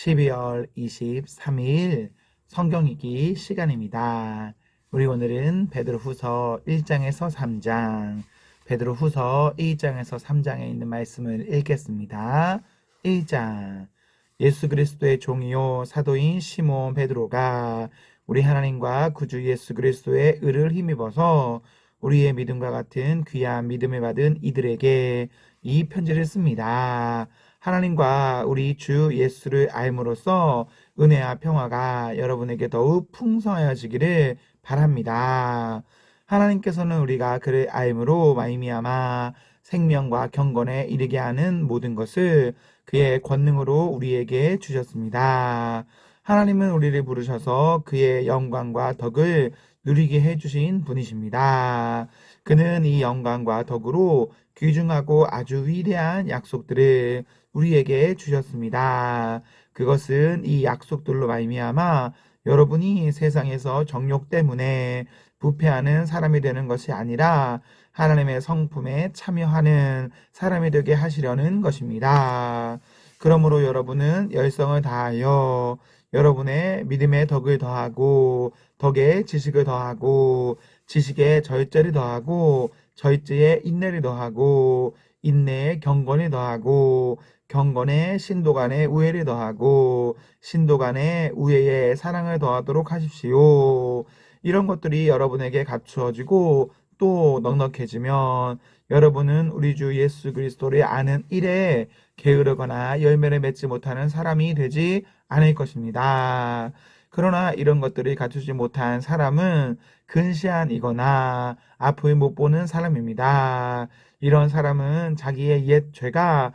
12월 23일 성경 읽기 시간입니다. 우리 오늘은 베드로후서 1장에서 3장, 베드로후서 1장에서 3장에 있는 말씀을 읽겠습니다. 1장. 예수 그리스도의 종이요 사도인 시몬 베드로가 우리 하나님과 구주 예수 그리스도의 의를 힘입어서 우리의 믿음과 같은 귀한 믿음을 받은 이들에게 이 편지를 씁니다. 하나님과 우리 주 예수를 알므로써 은혜와 평화가 여러분에게 더욱 풍성하여지기를 바랍니다. 하나님께서는 우리가 그를 알므로 말미암아 생명과 경건에 이르게 하는 모든 것을 그의 권능으로 우리에게 주셨습니다. 하나님은 우리를 부르셔서 그의 영광과 덕을 누리게 해주신 분이십니다. 그는 이 영광과 덕으로 귀중하고 아주 위대한 약속들을 우리에게 주셨습니다. 그것은 이 약속들로 말미암아 여러분이 세상에서 정욕 때문에 부패하는 사람이 되는 것이 아니라 하나님의 성품에 참여하는 사람이 되게 하시려는 것입니다. 그러므로 여러분은 열성을 다하여 여러분의 믿음의 덕을 더하고 덕에 지식을 더하고 지식에 절제를 더하고 절제에 인내를 더하고 인내에 경건을 더하고 경건에 신도 간의 우애를 더하고 신도 간의 우애에 사랑을 더하도록 하십시오. 이런 것들이 여러분에게 갖추어지고 또 넉넉해지면 여러분은 우리 주 예수 그리스도를 아는 일에 게으르거나 열매를 맺지 못하는 사람이 되지 않을 것입니다. 그러나 이런 것들을 갖추지 못한 사람은 근시안이거나 앞을 못 보는 사람입니다. 이런 사람은 자기의 옛 죄가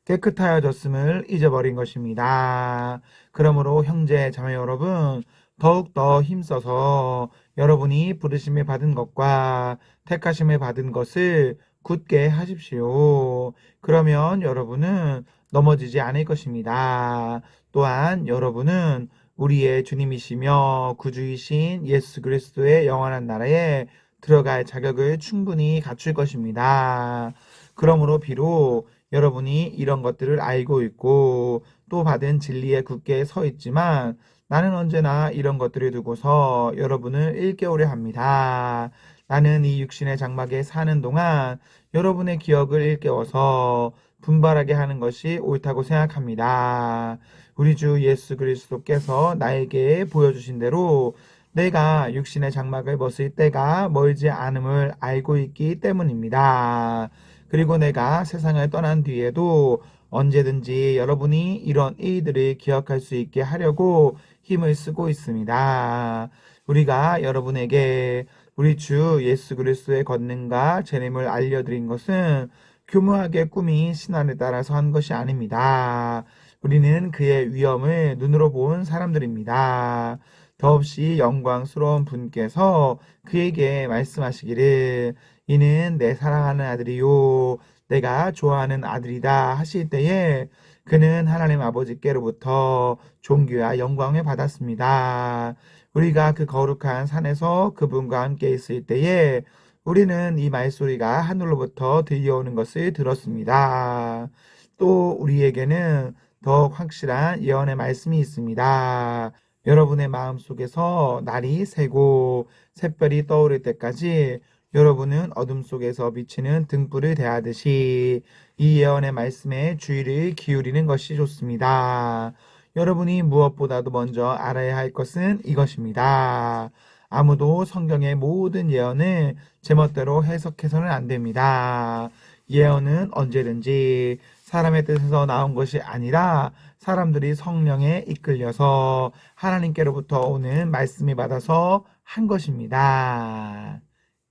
깨끗하여졌음을 잊어버린 것입니다. 그러므로 형제 자매 여러분, 더욱더 힘써서 여러분이 부르심을 받은 것과 택하심을 받은 것을 굳게 하십시오. 그러면 여러분은 넘어지지 않을 것입니다. 또한 여러분은 우리의 주님이시며 구주이신 예수 그리스도의 영원한 나라에 들어갈 자격을 충분히 갖출 것입니다. 그러므로 비록 여러분이 이런 것들을 알고 있고 또 받은 진리에 굳게 서 있지만 나는 언제나 이런 것들을 두고서 여러분을 일깨우려 합니다. 나는 이 육신의 장막에 사는 동안 여러분의 기억을 일깨워서 분발하게 하는 것이 옳다고 생각합니다. 우리 주 예수 그리스도께서 나에게 보여주신 대로 내가 육신의 장막을 벗을 때가 멀지 않음을 알고 있기 때문입니다. 그리고 내가 세상을 떠난 뒤에도 언제든지 여러분이 이런 일들을 기억할 수 있게 하려고 힘을 쓰고 있습니다. 우리가 여러분에게 우리 주 예수 그리스도의 권능과 재림을 알려드린 것은 교묘하게 꾸민 신화를 따라서 한 것이 아닙니다. 우리는 그의 위엄을 눈으로 본 사람들입니다. 더없이 영광스러운 분께서 그에게 말씀하시기를 이는 내 사랑하는 아들이요 내가 좋아하는 아들이다 하실 때에 그는 하나님 아버지께로부터 존귀와 영광을 받았습니다. 우리가 그 거룩한 산에서 그분과 함께 있을 때에 우리는 이 말소리가 하늘로부터 들려오는 것을 들었습니다. 또 우리에게는 더욱 확실한 예언의 말씀이 있습니다. 여러분의 마음속에서 날이 새고 샛별이 떠오를 때까지 여러분은 어둠 속에서 비치는 등불을 대하듯이 이 예언의 말씀에 주의를 기울이는 것이 좋습니다. 여러분이 무엇보다도 먼저 알아야 할 것은 이것입니다. 아무도 성경의 모든 예언을 제멋대로 해석해서는 안 됩니다. 예언은 언제든지 사람의 뜻에서 나온 것이 아니라 사람들이 성령에 이끌려서 하나님께로부터 오는 말씀을 받아서 한 것입니다.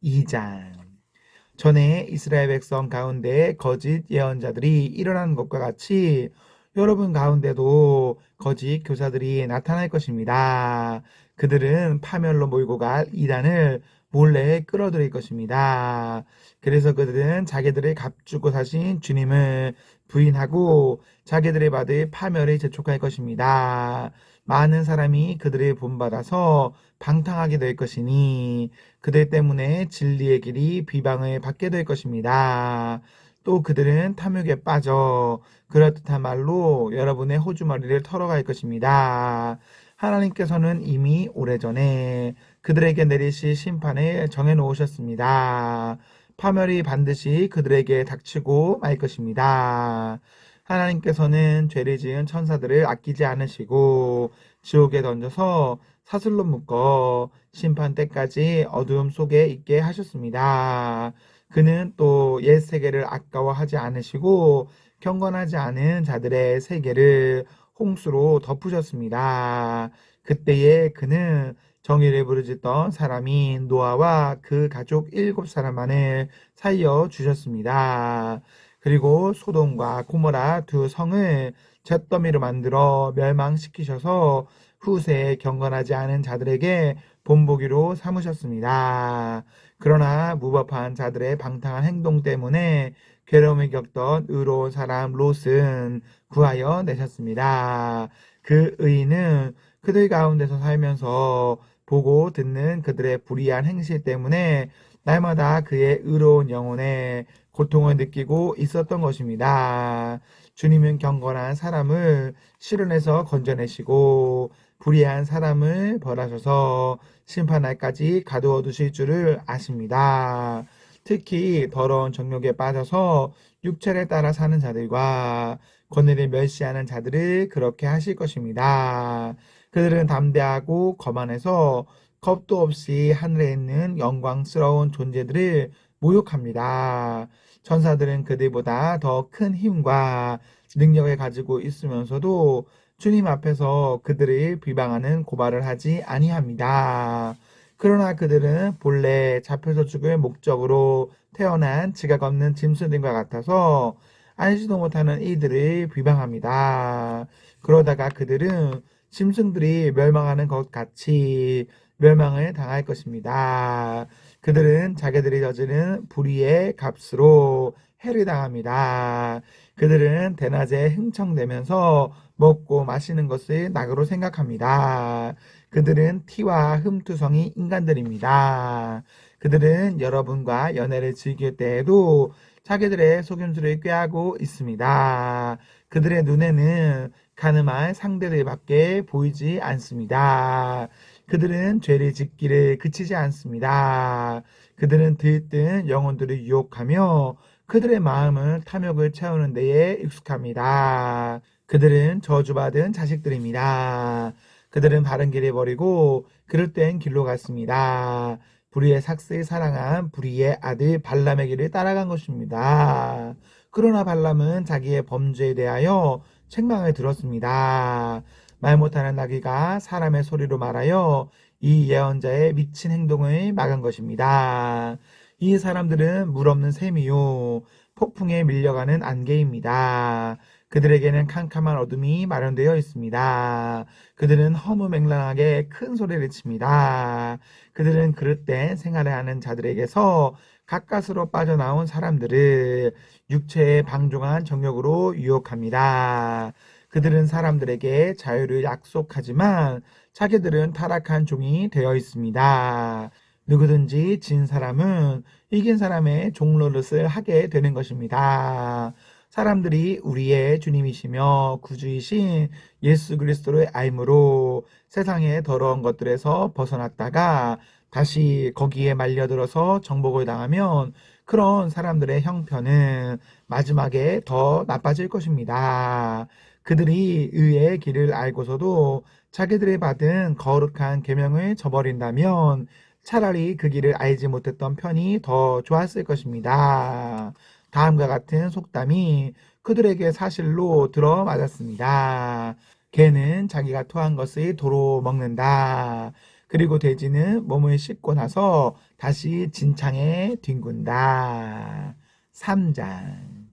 2장. 전에 이스라엘 백성 가운데 거짓 예언자들이 일어난 것과 같이 여러분 가운데도 거짓 교사들이 나타날 것입니다. 그들은 파멸로 몰고 갈 이단을 몰래 끌어들일 것입니다. 그래서 그들은 자기들의 값주고 사신 주님을 부인하고 자기들의 받을 파멸을 재촉할 것입니다. 많은 사람이 그들을 본받아서 방탕하게 될 것이니 그들 때문에 진리의 길이 비방을 받게 될 것입니다. 또 그들은 탐욕에 빠져 그럴듯한 말로 여러분의 호주머니를 털어갈 것입니다. 하나님께서는 이미 오래전에 그들에게 내리실 심판을 정해 놓으셨습니다. 파멸이 반드시 그들에게 닥치고 말 것입니다. 하나님께서는 죄를 지은 천사들을 아끼지 않으시고 지옥에 던져서 사슬로 묶어 심판 때까지 어두움 속에 있게 하셨습니다. 그는 또 옛 세계를 아까워하지 않으시고 경건하지 않은 자들의 세계를 홍수로 덮으셨습니다. 그때에 그는 정의를 부르짖던 사람인 노아와 그 가족 7사람만을 살려 주셨습니다. 그리고 소돔과 고모라 두 성을 잿더미로 만들어 멸망시키셔서 후세에 경건하지 않은 자들에게 본보기로 삼으셨습니다. 그러나 무법한 자들의 방탕한 행동 때문에 괴로움을 겪던 의로운 사람 롯은 구하여 내셨습니다. 그 의인은 그들 가운데서 살면서 보고 듣는 그들의 불의한 행실 때문에 날마다 그의 의로운 영혼에 고통을 느끼고 있었던 것입니다. 주님은 경건한 사람을 실현해서 건져내시고 불의한 사람을 벌하셔서 심판날까지 가두어 두실 줄을 아십니다. 특히 더러운 정욕에 빠져서 육체를 따라 사는 자들과 권위를 멸시하는 자들을 그렇게 하실 것입니다. 그들은 담대하고 거만해서 겁도 없이 하늘에 있는 영광스러운 존재들을 모욕합니다. 천사들은 그들보다 더 큰 힘과 능력을 가지고 있으면서도 주님 앞에서 그들을 비방하는 고발을 하지 아니합니다. 그러나 그들은 본래 잡혀서 죽을 목적으로 태어난 지각 없는 짐승들과 같아서 알지도 못하는 이들을 비방합니다. 그러다가 그들은 짐승들이 멸망하는 것 같이 멸망을 당할 것입니다. 그들은 자기들이 저지른 불의의 값으로 해를 당합니다. 그들은 대낮에 흥청대면서 먹고 마시는 것을 낙으로 생각합니다. 그들은 티와 흠투성이 인간들입니다. 그들은 여러분과 연애를 즐길 때에도 자기들의 속임수를 꾀하고 있습니다. 그들의 눈에는 가늠할 상대들밖에 보이지 않습니다. 그들은 죄를 짓기를 그치지 않습니다. 그들은 들뜬 영혼들을 유혹하며 그들의 마음은 탐욕을 채우는 데에 익숙합니다. 그들은 저주받은 자식들입니다. 그들은 바른 길을 버리고 그릇된 길로 갔습니다. 불의의 삭스를 사랑한 불의의 아들 발람의 길을 따라간 것입니다. 그러나 발람은 자기의 범죄에 대하여 책망을 들었습니다. 말 못하는 나귀가 사람의 소리로 말하여 이 예언자의 미친 행동을 막은 것입니다. 이 사람들은 물 없는 샘이요 폭풍에 밀려가는 안개입니다. 그들에게는 캄캄한 어둠이 마련되어 있습니다. 그들은 허무맹랑하게 큰 소리를 칩니다. 그들은 그릇된 생활을 하는 자들에게서 가까스로 빠져나온 사람들을 육체의 방종한 정욕으로 유혹합니다. 그들은 사람들에게 자유를 약속하지만 자기들은 타락한 종이 되어 있습니다. 누구든지 진 사람은 이긴 사람의 종노릇을 하게 되는 것입니다. 사람들이 우리의 주님이시며 구주이신 예수 그리스도를 알므로 세상의 더러운 것들에서 벗어났다가 다시 거기에 말려들어서 정복을 당하면 그런 사람들의 형편은 마지막에 더 나빠질 것입니다. 그들이 의의 길을 알고서도 자기들이 받은 거룩한 계명을 저버린다면 차라리 그 길을 알지 못했던 편이 더 좋았을 것입니다. 다음과 같은 속담이 그들에게 사실로 들어맞았습니다. 개는 자기가 토한 것을 도로 먹는다. 그리고 돼지는 몸을 씻고 나서 다시 진창에 뒹군다. 3장.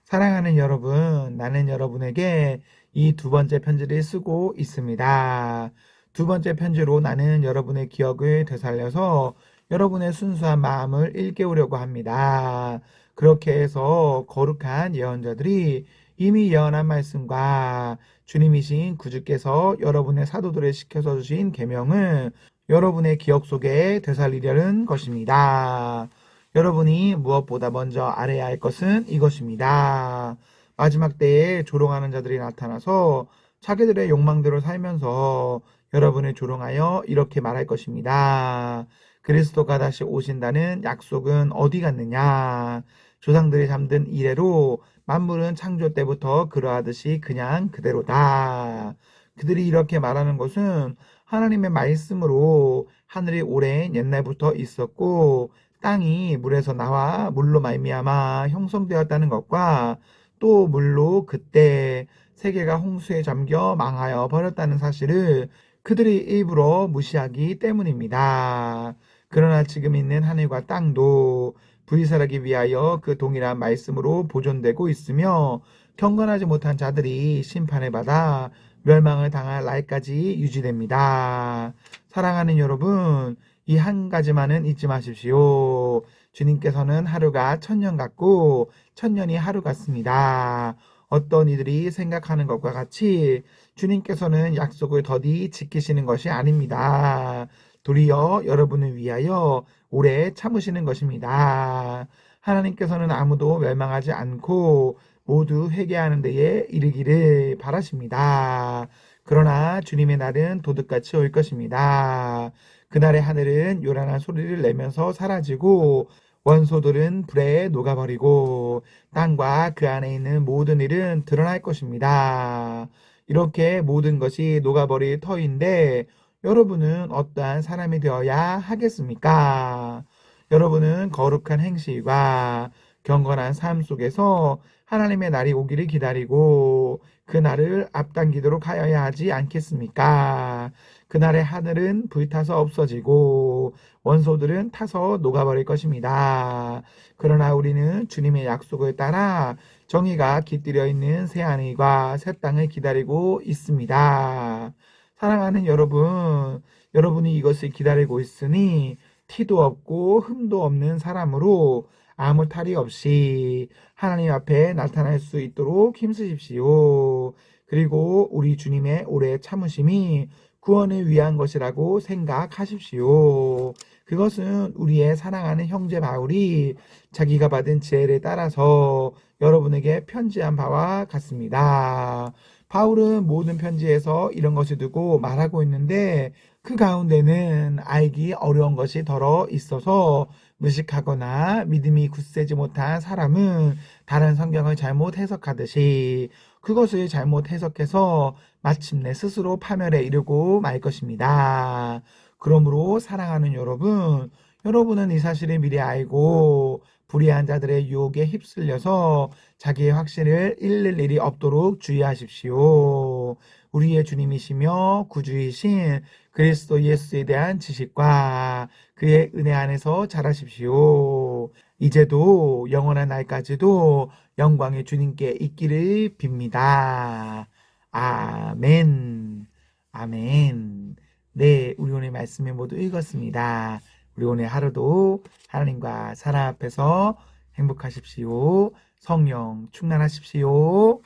사랑하는 여러분, 나는 여러분에게 이 두 번째 편지를 쓰고 있습니다. 두 번째 편지로 나는 여러분의 기억을 되살려서 여러분의 순수한 마음을 일깨우려고 합니다. 그렇게 해서 거룩한 예언자들이 이미 예언한 말씀과 주님이신 구주께서 여러분의 사도들을 시켜서 주신 계명을 여러분의 기억 속에 되살리려는 것입니다. 여러분이 무엇보다 먼저 알아야 할 것은 이것입니다. 마지막 때에 조롱하는 자들이 나타나서 자기들의 욕망대로 살면서 여러분을 조롱하여 이렇게 말할 것입니다. 그리스도가 다시 오신다는 약속은 어디 갔느냐? 조상들이 잠든 이래로 만물은 창조 때부터 그러하듯이 그냥 그대로다. 그들이 이렇게 말하는 것은 하나님의 말씀으로 하늘이 오랜 옛날부터 있었고 땅이 물에서 나와 물로 말미암아 형성되었다는 것과 또 물로 그때 세계가 홍수에 잠겨 망하여 버렸다는 사실을 그들이 일부러 무시하기 때문입니다. 그러나 지금 있는 하늘과 땅도 불살하기 위하여 그 동일한 말씀으로 보존되고 있으며 경건하지 못한 자들이 심판을 받아 멸망을 당할 날까지 유지됩니다. 사랑하는 여러분, 이 한 가지만은 잊지 마십시오. 주님께서는 하루가 천년 같고 천년이 하루 같습니다. 어떤 이들이 생각하는 것과 같이 주님께서는 약속을 더디 지키시는 것이 아닙니다. 도리어 여러분을 위하여 오래 참으시는 것입니다. 하나님께서는 아무도 멸망하지 않고 모두 회개하는 데에 이르기를 바라십니다. 그러나 주님의 날은 도둑같이 올 것입니다. 그날의 하늘은 요란한 소리를 내면서 사라지고 원소들은 불에 녹아버리고 땅과 그 안에 있는 모든 일은 드러날 것입니다. 이렇게 모든 것이 녹아버릴 터인데 여러분은 어떠한 사람이 되어야 하겠습니까? 여러분은 거룩한 행실과 경건한 삶 속에서 하나님의 날이 오기를 기다리고 그 날을 앞당기도록 하여야 하지 않겠습니까? 그날의 하늘은 불타서 없어지고 원소들은 타서 녹아버릴 것입니다. 그러나 우리는 주님의 약속을 따라 정의가 깃들여 있는 새 하늘과 새 땅을 기다리고 있습니다. 사랑하는 여러분, 여러분이 이것을 기다리고 있으니 티도 없고 흠도 없는 사람으로 아무 탈이 없이 하나님 앞에 나타날 수 있도록 힘쓰십시오. 그리고 우리 주님의 오래 참으심이 구원을 위한 것이라고 생각하십시오. 그것은 우리의 사랑하는 형제 바울이 자기가 받은 지혜를 따라서 여러분에게 편지한 바와 같습니다. 바울은 모든 편지에서 이런 것을 두고 말하고 있는데 그 가운데는 알기 어려운 것이 덜어 있어서 무식하거나 믿음이 굳세지 못한 사람은 다른 성경을 잘못 해석하듯이 그것을 잘못 해석해서 마침내 스스로 파멸에 이르고 말 것입니다. 그러므로 사랑하는 여러분, 여러분은 이 사실을 미리 알고 불의한 자들의 유혹에 휩쓸려서 자기의 확신을 잃을 일이 없도록 주의하십시오. 우리의 주님이시며 구주이신 그리스도 예수에 대한 지식과 그의 은혜 안에서 자라십시오. 이제도 영원한 날까지도 영광의 주님께 있기를 빕니다. 아멘. 아멘. 네, 우리 오늘 말씀을 모두 읽었습니다. 우리 오늘 하루도 하나님과 사랑 앞에서 행복하십시오. 성령 충만하십시오.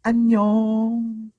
안녕.